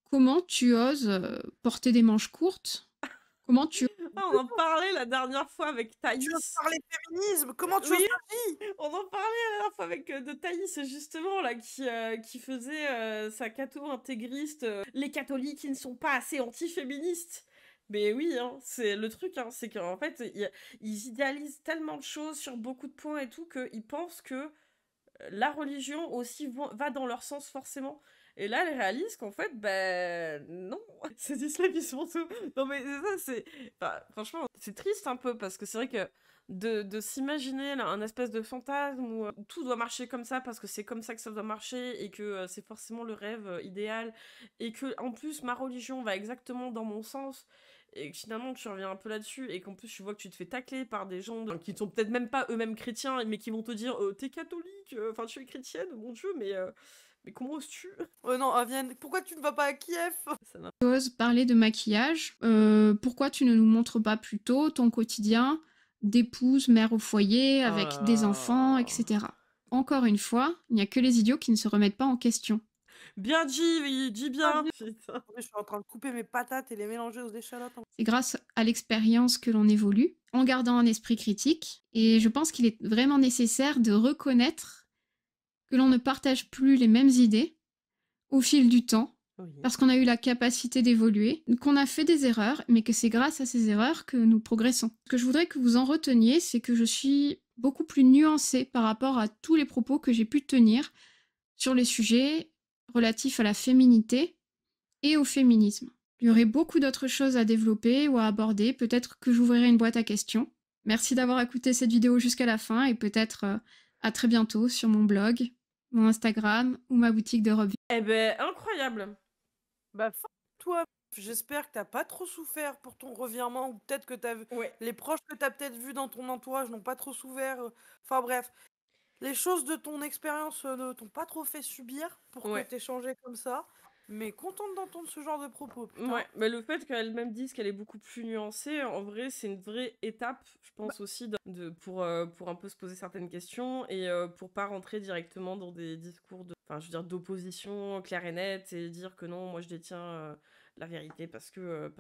comment tu oses porter des manches courtes? Comment tu... Ah, on en parlait la dernière fois avec Thaïs. Tu veux parler féminisme? Comment tu Oui, oses ta vie? on en parlait la dernière fois avec de Thaïs, justement, là, qui faisait sa catho intégriste. Les catholiques, ils ne sont pas assez anti-féministes. Mais oui, hein, c'est le truc, hein, c'est qu'en fait, ils idéalisent tellement de choses sur beaucoup de points et tout, qu'ils pensent que la religion aussi va dans leur sens forcément. Et là, elle réalise qu'en fait, ben non, c'est d'islamisme tout. Non mais c'est ça, c'est... Enfin, franchement, c'est triste un peu, parce que c'est vrai que de s'imaginer un espèce de fantasme où tout doit marcher comme ça, parce que c'est comme ça que ça doit marcher, et que c'est forcément le rêve idéal, et que en plus, ma religion va exactement dans mon sens, et que finalement tu reviens un peu là-dessus, et qu'en plus tu vois que tu te fais tacler par des gens qui ne sont peut-être même pas eux-mêmes chrétiens, mais qui vont te dire t'es catholique, enfin tu es chrétienne, mon Dieu, mais comment oses-tu? Oh non, Avienne, pourquoi tu ne vas pas à Kiev? oses parler de maquillage? Pourquoi tu ne nous montres pas plutôt ton quotidien d'épouse, mère au foyer, avec là des là. enfants, etc. Encore une fois, il n'y a que les idiots qui ne se remettent pas en question. Bien dit, oui, dis bien. Putain. Je suis en train de couper mes patates et les mélanger aux échalotes. C'est grâce à l'expérience que l'on évolue, en gardant un esprit critique, et je pense qu'il est vraiment nécessaire de reconnaître que l'on ne partage plus les mêmes idées au fil du temps, Oui. parce qu'on a eu la capacité d'évoluer, qu'on a fait des erreurs, mais que c'est grâce à ces erreurs que nous progressons. Ce que je voudrais que vous en reteniez, c'est que je suis beaucoup plus nuancée par rapport à tous les propos que j'ai pu tenir sur les sujets relatifs à la féminité et au féminisme. Il y aurait beaucoup d'autres choses à développer ou à aborder, peut-être que j'ouvrirai une boîte à questions. Merci d'avoir écouté cette vidéo jusqu'à la fin, et peut-être à très bientôt sur mon blog, mon Instagram ou ma boutique de robes. Eh ben, incroyable. Bah, toi, j'espère que t'as pas trop souffert pour ton revirement, ou peut-être que Ouais. les proches que t'as peut-être vus dans ton entourage n'ont pas trop souffert. Enfin bref, les choses de ton expérience ne t'ont pas trop fait subir pour Ouais. que t'aies changé comme ça. Mais contente d'entendre ce genre de propos, putain. Ouais, mais le fait qu'elle-même dise qu'elle est beaucoup plus nuancée, en vrai, c'est une vraie étape, je pense aussi, pour un peu se poser certaines questions, et pour pas rentrer directement dans des discours enfin, je veux dire, d'opposition claire et nette, et dire que non, moi je détiens la vérité parce que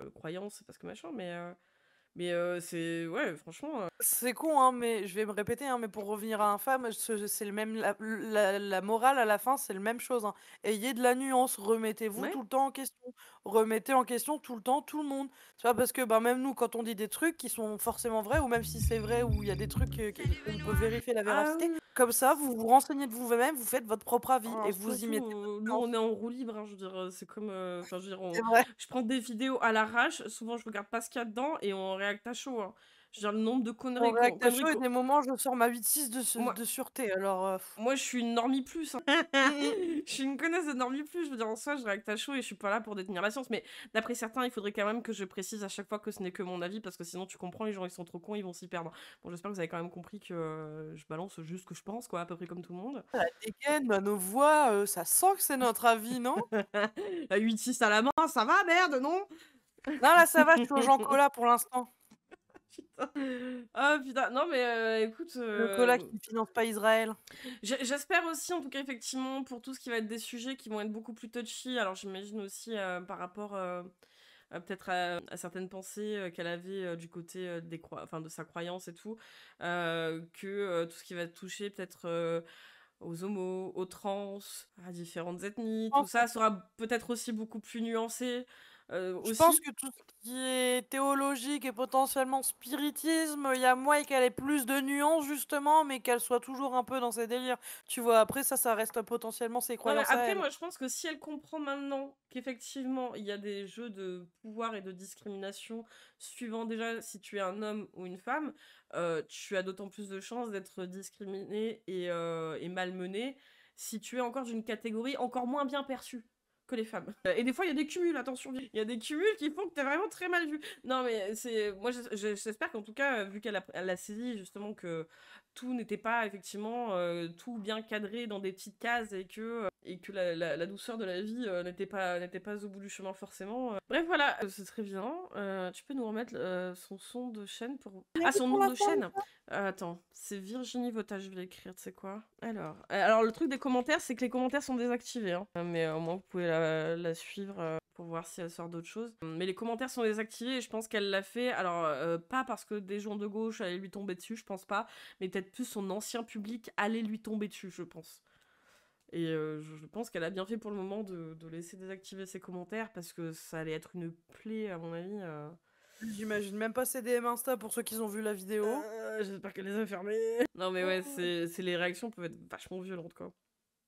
croyance, parce que machin, mais c'est... Ouais, franchement... C'est con, hein, mais je vais me répéter, hein, mais pour revenir à infâme, c'est le même, la morale à la fin, c'est la même chose, hein. Ayez de la nuance, remettez-vous Ouais. tout le temps en question, remettez en question tout le temps tout le monde. Tu vois, parce que bah, même nous, quand on dit des trucs qui sont forcément vrais, ou même si c'est vrai, ou il y a des trucs qu'on peut vérifier la Ah véracité, oui. comme ça, vous vous renseignez de vous-même, vous faites votre propre avis, Oh, et vous y surtout, mettez nous on est en roue libre, hein, je veux dire, c'est comme... Enfin, je veux dire, C'est vrai. je prends des vidéos à l'arrache, souvent je regarde pas ce qu'il y a dedans, et en React à chaud, hein. Je veux dire, le nombre de Mon conneries React à chaud, conneries et des moments, je sors ma 8.6 moi de sûreté, alors... moi, je suis une normie plus, hein. Je suis une connasse de normie plus, je veux dire, en soi, je React à chaud et je suis pas là pour détenir la science, mais d'après certains, il faudrait quand même que je précise à chaque fois que ce n'est que mon avis, parce que sinon, tu comprends, les gens, ils sont trop cons, ils vont s'y perdre. Bon, j'espère que vous avez quand même compris que je balance juste ce que je pense, quoi, à peu près comme tout le monde. La dégaine, nos voix, ça sent que c'est notre avis, non? La 8-6 à la main, ça va, merde, non? Non, là, ça va, je suis au Jean Colas pour l'instant. Putain. Ah putain, non mais écoute, Le Colas qui ne finance pas Israël. j'espère aussi, en tout cas, effectivement, pour tout ce qui va être des sujets qui vont être beaucoup plus touchy. Alors j'imagine aussi par rapport peut-être à certaines pensées qu'elle avait du côté enfin, de sa croyance et tout, que tout ce qui va toucher peut-être aux homos, aux trans, à différentes ethnies, Je tout pense ça sera peut-être aussi beaucoup plus nuancé Je pense aussi. que tout ce qui est théologique et potentiellement spiritisme, il y a moyen qu'elle ait plus de nuances justement, mais qu'elle soit toujours un peu dans ses délires. Tu vois, après ça reste potentiellement ses Non, mais croyances à après, elle. moi, je pense que si elle comprend maintenant qu'effectivement, il y a des jeux de pouvoir et de discrimination suivant déjà si tu es un homme ou une femme, tu as d'autant plus de chances d'être discriminé et malmené si tu es encore d'une catégorie encore moins bien perçue que les femmes. Et des fois, il y a des cumuls, attention. Il y a des cumuls qui font que t'es vraiment très mal vu. Non, mais c'est... Moi, j'espère qu'en tout cas, vu elle a saisi justement que tout n'était pas effectivement tout bien cadré dans des petites cases et que la douceur de la vie n'était pas au bout du chemin forcément. Bref, voilà, c'est très bien. Tu peux nous remettre son son de chaîne pour... Ah, son nom de chaîne. Attends, c'est Virginie Votage, je vais l'écrire, tu sais quoi. Alors, le truc des commentaires, c'est que les commentaires sont désactivés, hein. Mais au moins, vous pouvez la suivre pour voir si elle sort d'autres choses. Mais les commentaires sont désactivés et je pense qu'elle l'a fait, alors pas parce que des gens de gauche allaient lui tomber dessus, je pense pas, mais peut-être plus son ancien public allait lui tomber dessus, je pense. Et je pense qu'elle a bien fait pour le moment de laisser désactiver ses commentaires parce que ça allait être une plaie, à mon avis. J'imagine même pas ses DM Insta pour ceux qui ont vu la vidéo. J'espère qu'elle les a fermés. Non, mais ouais, les réactions peuvent être vachement violentes, quoi.